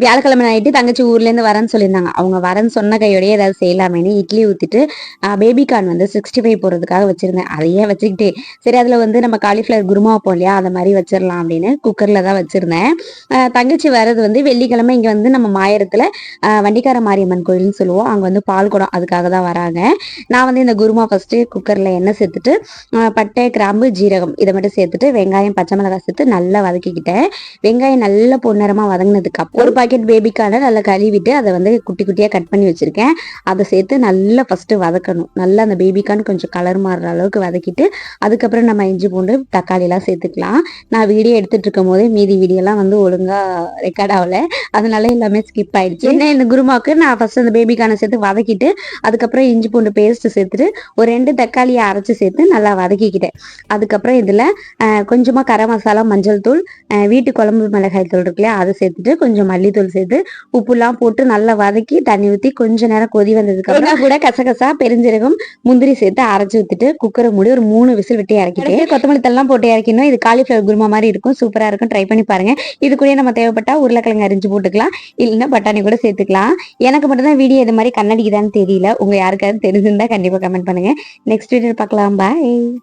வியாழக்கிழமை நைட்டு தங்கச்சி ஊர்லேருந்து வரேன்னு சொல்லியிருந்தாங்க. அவங்க வரேன்னு சொன்ன கையோடய ஏதாவது செய்யலாமேன்னு இட்லி ஊற்றிட்டு பேபிகார்ன் வந்து 65 போடுறதுக்காக வச்சுருந்தேன். அதையே வச்சுக்கிட்டு சரி அதில் வந்து நம்ம காலிஃப்ளவர் குருமா வைப்போம் இல்லையா, அதை மாதிரி வச்சிடலாம் அப்படின்னு குக்கரில் தான் வச்சுருந்தேன். தங்கச்சி வர்றது வந்து வெள்ளிக்கிழமை இங்கே வந்து நம்ம மாயரத்தில் வண்டிக்கார மாரியம்மன் கோயில்னு சொல்லுவோம், அங்கே வந்து பால் குடம் அதுக்காக தான் வராங்க. நான் வந்து இந்த குருமா ஃபஸ்ட்டு குக்கரில் எண்ணெய் சேர்த்துட்டு பட்டை கிராம்பு ஜீரகம் இதை மட்டும் சேர்த்துட்டு வெங்காயம் பச்சை மிளகாய் சேர்த்து நல்லா வதக்கிக்கிட்டேன். வெங்காயம் நல்லா பொன்னரமாக வதங்கினதுக்கு அப்புறம் ஒரு பாக்கெட் பேபிக்கான நல்லா கழுவிட்டு அதை வந்து குட்டி குட்டியாக கட் பண்ணி வச்சுருக்கேன். அதை சேர்த்து நல்லா ஃபஸ்ட்டு வதக்கணும். நல்லா அந்த பேபிக்கான் கொஞ்சம் கலர் மாறுற அளவுக்கு வதக்கிட்டு அதுக்கப்புறம் நம்ம இஞ்சி பூண்டு தக்காளிலாம் சேர்த்துக்கலாம். நான் வீடியோ எடுத்துகிட்டு இருக்கும் போதே மீதி வீடியோலாம் வந்து ஒழுங்காக ரெக்கார்ட் ஆகலை, அதனால எல்லாமே ஸ்கிப் ஆயிடுச்சு. என்ன இந்த குருமாவுக்கு நான் ஃபஸ்ட்டு அந்த பேபிக்கானை சேர்த்து வதக்கிட்டு அதுக்கப்புறம் இஞ்சி பூண்டு பேஸ்ட்டு சேர்த்துட்டு ஒரு 2 தக்காளியை அரைச்சி சேர்த்து நல்லா வதக்கிக்கிட்டேன். அதுக்கப்புறம் இதில் கொஞ்சமாக கரம் மசாலா, மஞ்சள் தூள், வீட்டு குழம்பு மிளகாய் தூள் இருக்குல்லையா அதை சேர்த்துட்டு கொஞ்சம் மல்லித்தூள் சேர்த்து உப்புலாம் போட்டு நல்லா வதக்கி தண்ணி ஊற்றி கொஞ்ச நேரம் கொதி வந்ததுக்கு அப்புறம் கூட கசகசா பெருஞ்சீரகம் முந்திரி சேர்த்து அரைச்சி ஊற்றிட்டு குக்கரை மூடி ஒரு 3 விசில் விட்டு இறக்கிட்டு கொத்தமல்லி தல்லாம் போட்டு இறக்கணும். இது காலிஃப்ளவர் குருமா மாதிரி இருக்கும், சூப்பராக இருக்கும், ட்ரை பண்ணி பாருங்க. இது கூட நம்ம தேவைப்பட்டா உருளைக்கிழங்கு அரிஞ்சு போட்டுக்கலாம், இல்லைன்னா பட்டாணி கூட சேர்த்துக்கலாம். எனக்கு மட்டும் தான் வீடியோ இது மாதிரி கண்ணடிக்குதான்னு தெரியல, உங்க யாருக்காவது தெரிஞ்சிருந்தா கண்டிப்பா கமெண்ட் பண்ணுங்க. நெக்ஸ்ட் வீடியோ பார்க்கலாம். பாய்.